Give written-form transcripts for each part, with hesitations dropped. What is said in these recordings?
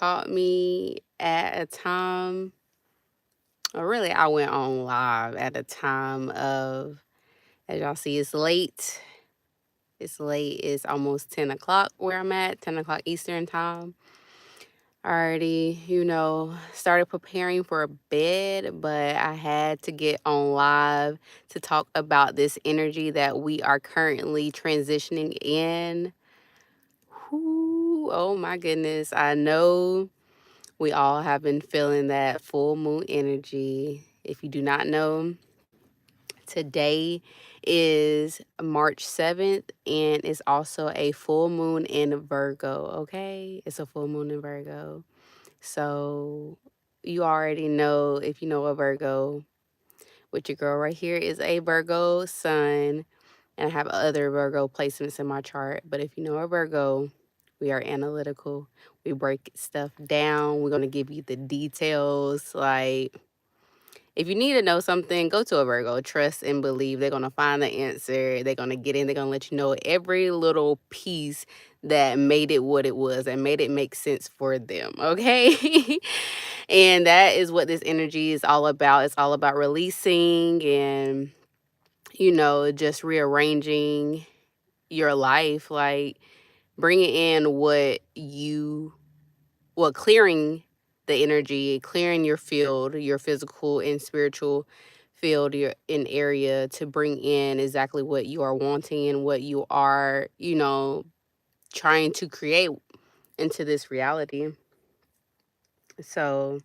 caught me at a time, or really, I went on live at a time of, as y'all see, it's late. It's late. It's almost 10 o'clock where I'm at, 10 o'clock Eastern time. I already, started preparing for bed, but I had to get on live to talk about this energy that we are currently transitioning in. Whoo, oh my goodness. I know we all have been feeling that full moon energy. If you do not know, today is March 7th, and it's also a full moon in Virgo, okay? It's a full moon in Virgo. So you already know, if you know a Virgo, with your girl right here is a Virgo sun, and I have other Virgo placements in my chart. But if you know a Virgo, we are analytical. We break stuff down. We're going to give you the details. Like, if you need to know something, go to a Virgo. Trust and believe. They're going to find the answer. They're going to get in. They're going to let you know every little piece that made it what it was and made it make sense for them. Okay. And that is what this energy is all about. It's all about releasing and, just rearranging your life. Like, bringing in clearing the energy, clearing your field, your physical and spiritual field, your in area, to bring in exactly what you are wanting and what you are, trying to create into this reality. So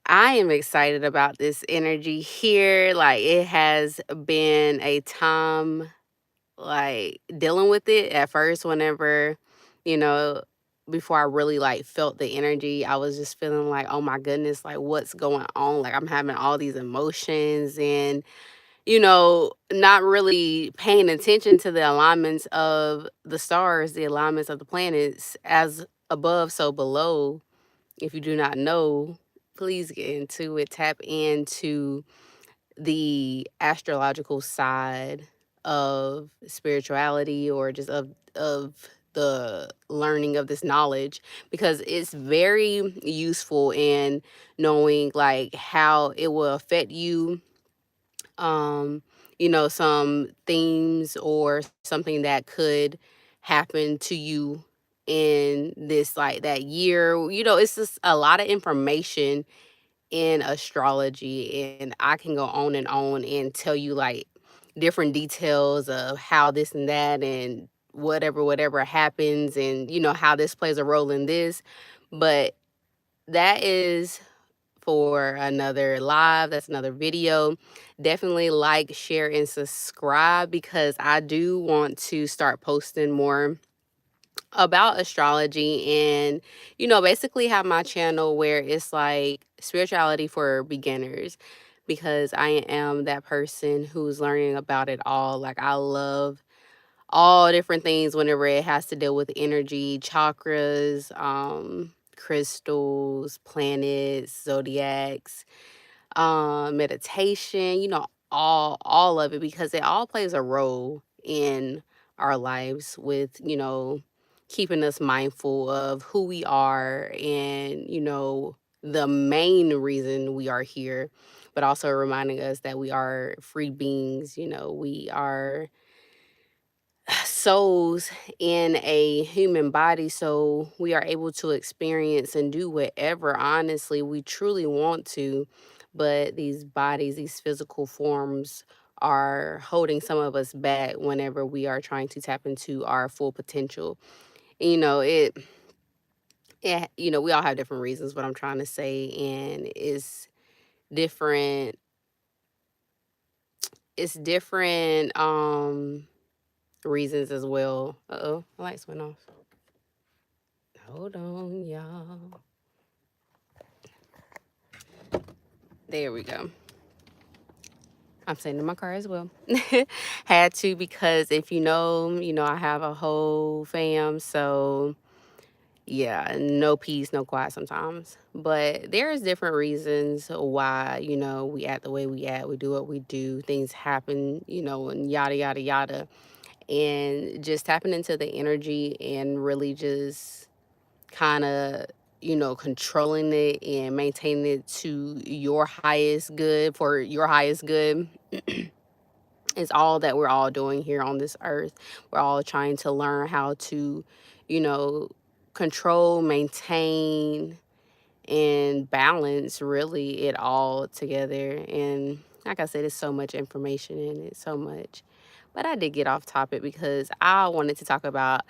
I am excited about this energy here. Like, it has been a time, like, dealing with it at first. Whenever, you know before I really like felt the energy, I was just feeling like, oh my goodness, like, what's going on? Like, I'm having all these emotions, and not really paying attention to the alignments of the stars, the alignments of the planets, as above so below. If you do not know, please get into it, tap into the astrological side of spirituality, or just of the learning of this knowledge, because it's very useful in knowing like how it will affect you, um some themes or something that could happen to you in this, like, that year. It's just a lot of information in astrology, and I can go on and tell you like different details of how this and that and whatever happens, and how this plays a role in this. But that is for another live. That's another video. Definitely like, share, and subscribe, because I do want to start posting more about astrology, and basically have my channel where it's like spirituality for beginners, because I am that person who's learning about it all. Like, I love all different things whenever it has to deal with energy, chakras, crystals, planets, zodiacs, meditation, all of it, because it all plays a role in our lives with, keeping us mindful of who we are, and, the main reason we are here, but also reminding us that we are free beings. We are souls in a human body, so we are able to experience and do whatever, honestly, we truly want to. But these bodies, these physical forms, are holding some of us back whenever we are trying to tap into our full potential. We all have different reasons, what I'm trying to say, and different it's different reasons as well. Uh-oh, the lights went off. Hold on, y'all. There we go. I'm sitting in my car as well. Had to, because if I have a whole fam. So yeah, no peace, no quiet sometimes. But there's different reasons why, we act the way we act. We do what we do. Things happen, and yada, yada, yada. And just tapping into the energy and really just kind of controlling it and maintaining it to your highest good, for your highest good. It's all that we're all doing here on this earth. We're all trying to learn how to, you know, control, maintain, and balance really it all together. And like I said, it's so much information in it, so much. But I did get off topic because I wanted to talk about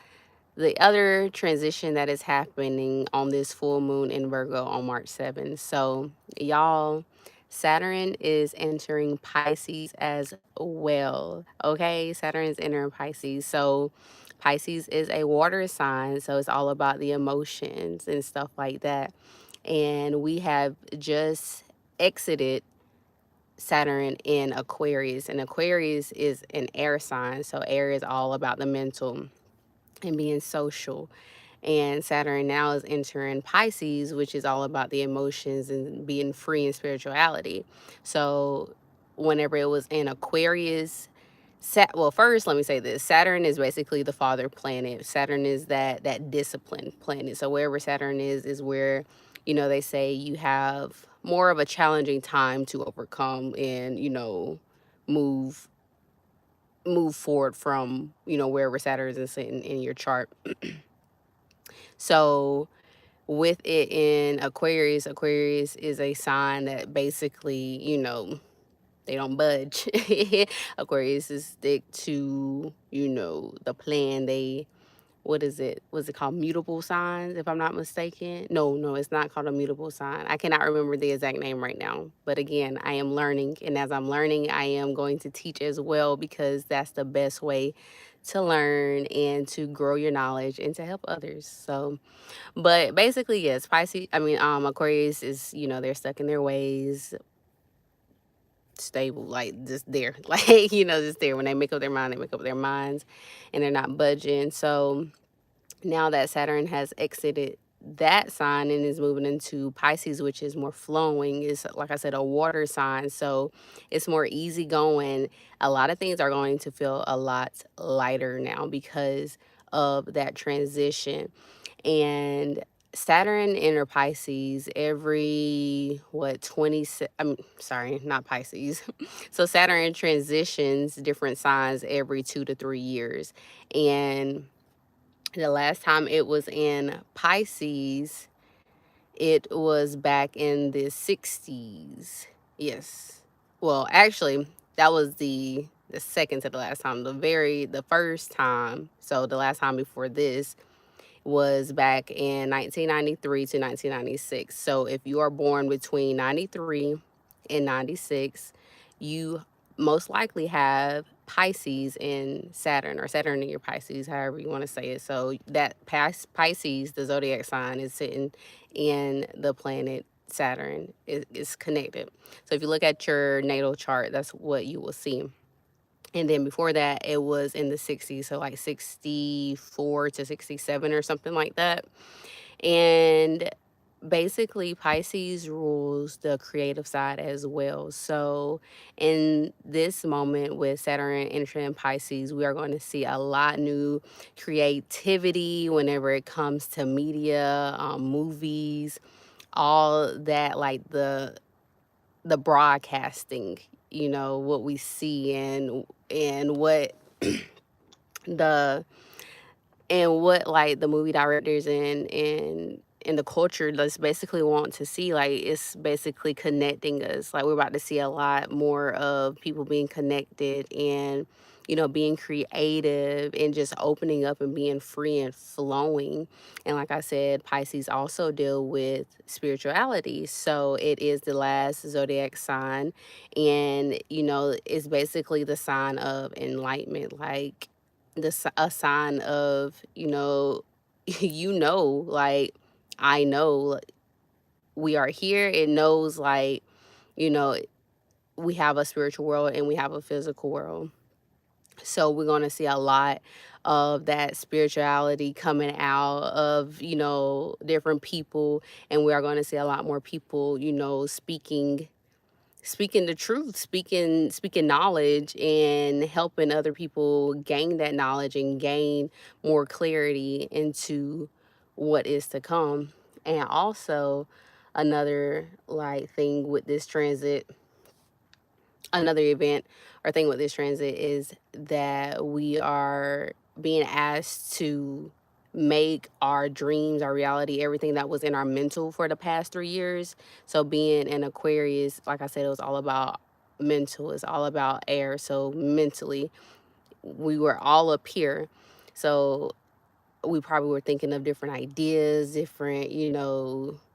the other transition that is happening on this full moon in Virgo on March 7th. So, y'all, Saturn is entering Pisces as well. Okay, Saturn is entering Pisces. So, Pisces is a water sign. So, it's all about the emotions and stuff like that. And we have just exited Saturn in Aquarius, and Aquarius is an air sign. So, air is all about the mental and being social. And Saturn now is entering Pisces, which is all about the emotions and being free in spirituality. So, whenever it was in Aquarius, well, first let me say this: Saturn is basically the father planet. Saturn is that discipline planet. So wherever Saturn is where, they say you have more of a challenging time to overcome and move move forward from wherever Saturn is sitting in your chart. So with it in Aquarius, Aquarius is a sign that basically, they don't budge. Aquarius is stick to, the plan. They, what is it? Was it called mutable signs, if I'm not mistaken? No, it's not called a mutable sign. I cannot remember the exact name right now. But again, I am learning. And as I'm learning, I am going to teach as well, because that's the best way to learn and to grow your knowledge and to help others. So, but basically, yes, Aquarius is, they're stuck in their ways, stable, like just there, like, just there. When they make up their mind, they make up their minds and they're not budging. So now that Saturn has exited that sign and is moving into Pisces, which is more flowing, is, like I said, a water sign. So it's more easygoing. A lot of things are going to feel a lot lighter now because of that transition. And Saturn enter Pisces every, what, 20, I'm sorry, not Pisces. So Saturn transitions different signs every 2 to 3 years. And the last time it was in Pisces, it was back in the 60s. Yes. Well, actually, that was the second to the last time. The first time, so the last time before this, was back in 1993 to 1996. So if you are born between 93 and 96, you most likely have Pisces in Saturn, or Saturn in your Pisces, however you want to say it. So that Pisces, the zodiac sign, is sitting in the planet Saturn. It's connected. So if you look at your natal chart, that's what you will see. And then before that, it was in the 60s, so like 64 to 67 or something like that. And basically, Pisces rules the creative side as well. So in this moment with Saturn entering Pisces, we are going to see a lot new creativity whenever it comes to media, movies, all that, like the broadcasting, what we see, and what the what like the movie directors and the culture that's basically want to see. Like, it's basically connecting us. Like, we're about to see a lot more of people being connected and being creative and just opening up and being free and flowing. And like I said, Pisces also deal with spirituality, so it is the last zodiac sign. And it's basically the sign of enlightenment, like a sign of like, I know we are here. It knows, like, you know we have a spiritual world and we have a physical world. So we're going to see a lot of that spirituality coming out of different people. And we are going to see a lot more people speaking the truth, speaking knowledge, and helping other people gain that knowledge and gain more clarity into what is to come. And also another like thing with this transit, another event or thing with this transit is that we are being asked to make our dreams our reality, everything that was in our mental for the past 3 years. So being an Aquarius, like I said, it was all about mental, it's all about air. So mentally, we were all up here. So we probably were thinking of different ideas, different,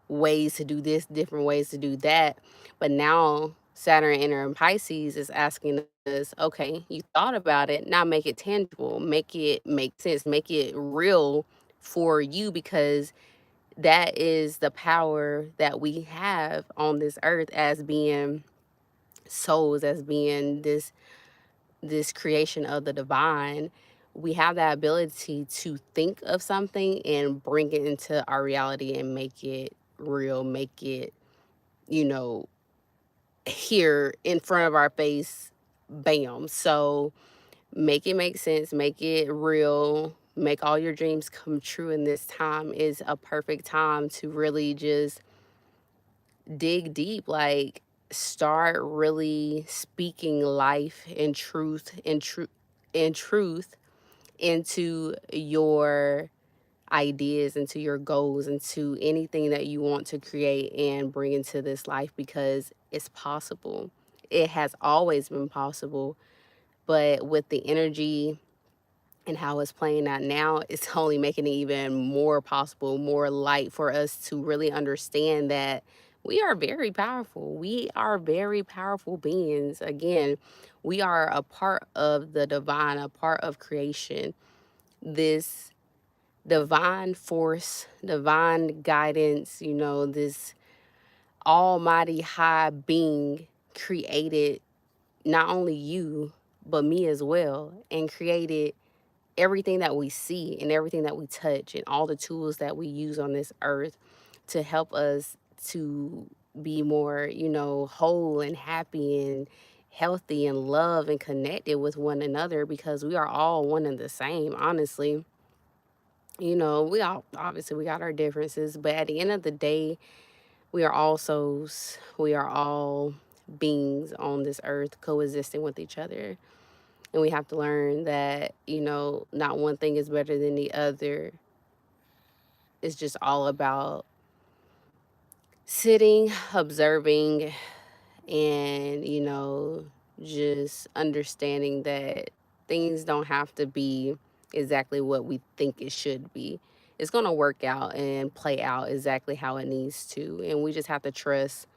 ways to do this, different ways to do that. But now Saturn entering Pisces is asking us, okay, you thought about it, now make it tangible, make it make sense, make it real for you, because that is the power that we have on this earth as being souls, as being this creation of the divine. We have that ability to think of something and bring it into our reality and make it real, make it, you know, here in front of our face, bam. So make it make sense, make it real, make all your dreams come true. And this time is a perfect time to really just dig deep, like start really speaking life and truth into your ideas, into your goals, into anything that you want to create and bring into this life, because it's possible. It has always been possible, but with the energy and how it's playing out now, it's only making it even more possible, more light for us to really understand that we are very powerful. We are very powerful beings. Again, we are a part of the divine, a part of creation. This divine force, divine guidance, this almighty high being created not only you, but me as well, and created everything that we see and everything that we touch and all the tools that we use on this earth to help us to be more, whole and happy and healthy and love and connected with one another, because we are all one and the same, honestly. We all, obviously, we got our differences, but at the end of the day, we are all souls. We are all beings on this earth coexisting with each other. And we have to learn that, not one thing is better than the other. It's just all about sitting, observing, and, just understanding that things don't have to be exactly what we think it should be. It's going to work out and play out exactly how it needs to. And we just have to trust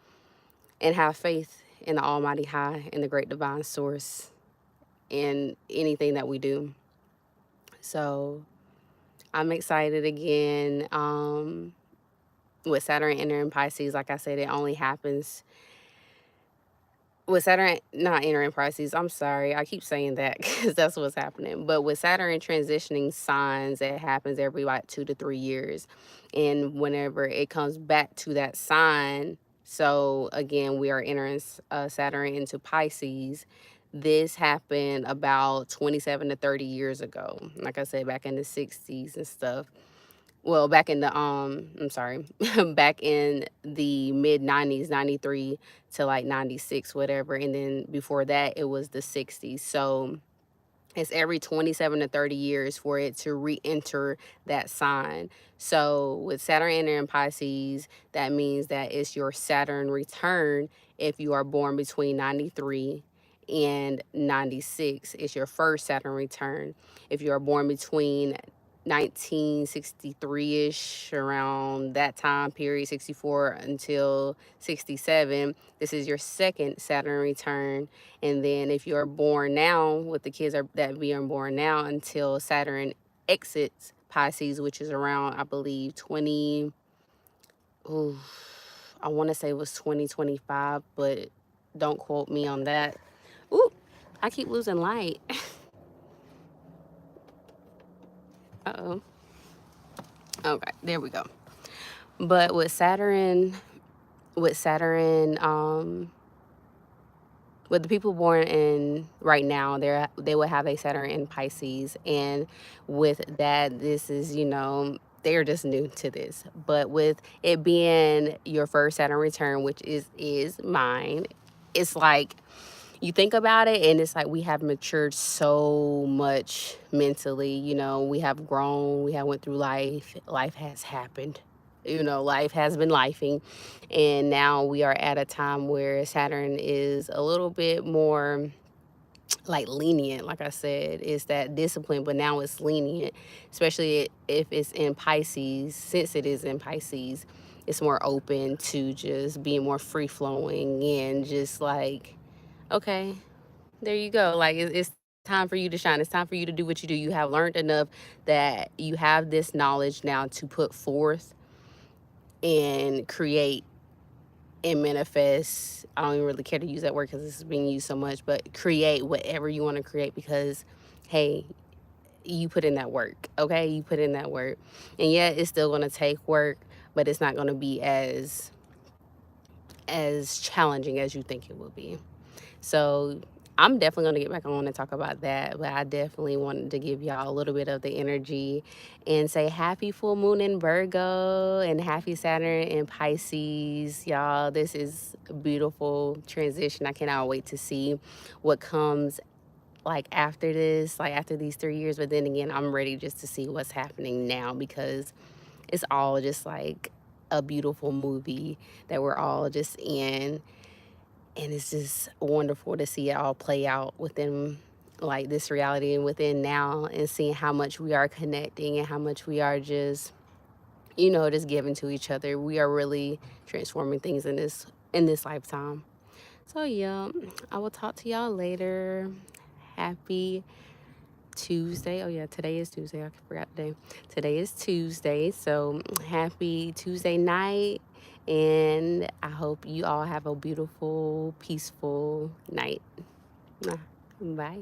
and have faith in the Almighty High and the great divine source in anything that we do. So I'm excited again. With Saturn entering Pisces, like I said, it only happens with Saturn not entering Pisces. I'm sorry, I keep saying that because that's what's happening. But with Saturn transitioning signs, it happens every like 2 to 3 years, and whenever it comes back to that sign. So again, we are entering Saturn into Pisces. This happened about 27 to 30 years ago. Like I said, back in the 60s and stuff. Well, back in the I'm sorry, back in the mid 90s, 93 to like 96, whatever. And then before that, it was the 60s. So it's every 27 to 30 years for it to re-enter that sign. So with Saturn entering Pisces, that means that it's your Saturn return if you are born between 93 and 96. It's your first Saturn return. If you are born between 1963-ish, around that time period, 64 until 67, this is your second Saturn return. And then if you're born now, with the kids that being born now until Saturn exits Pisces, which is around, I believe, 20, ooh, I want to say it was 2025, but don't quote me on that. Ooh, I keep losing light. Uh-oh. Okay, there we go. But with Saturn, with the people born in right now, they will have a Saturn in Pisces, and with that, this is they're just new to this. But with it being your first Saturn return, which is mine, it's like you think about it and it's like we have matured so much mentally. We have grown, we have went through life has happened. Life has been lifing, and now we are at a time where Saturn is a little bit more like lenient. Like I said, it's that discipline, but now it's lenient, especially if it's in Pisces. Since it is in Pisces, it's more open to just being more free flowing and just like, okay, there you go. Like it's time for you to shine. It's time for you to do what you do. You have learned enough that you have this knowledge now to put forth and create and manifest. I don't even really care to use that word because this is being used so much, but create whatever you want to create because, hey, you put in that work, okay? You put in that work. And yeah, it's still going to take work, but it's not going to be as challenging as you think it will be. So I'm definitely going to get back on and talk about that, but I definitely wanted to give y'all a little bit of the energy and say happy full moon in Virgo and happy Saturn in Pisces. Y'all, this is a beautiful transition. I cannot wait to see what comes like after this, like after these 3 years. But then again, I'm ready just to see what's happening now because it's all just like a beautiful movie that we're all just in, and it's just wonderful to see it all play out within like this reality and within now, and seeing how much we are connecting and how much we are just just giving to each other. We are really transforming things in this lifetime. So yeah, I will talk to y'all later. Happy Tuesday. Oh yeah, today is Tuesday. I forgot the day. Today is Tuesday. So happy Tuesday night. And I hope you all have a beautiful, peaceful night. Bye.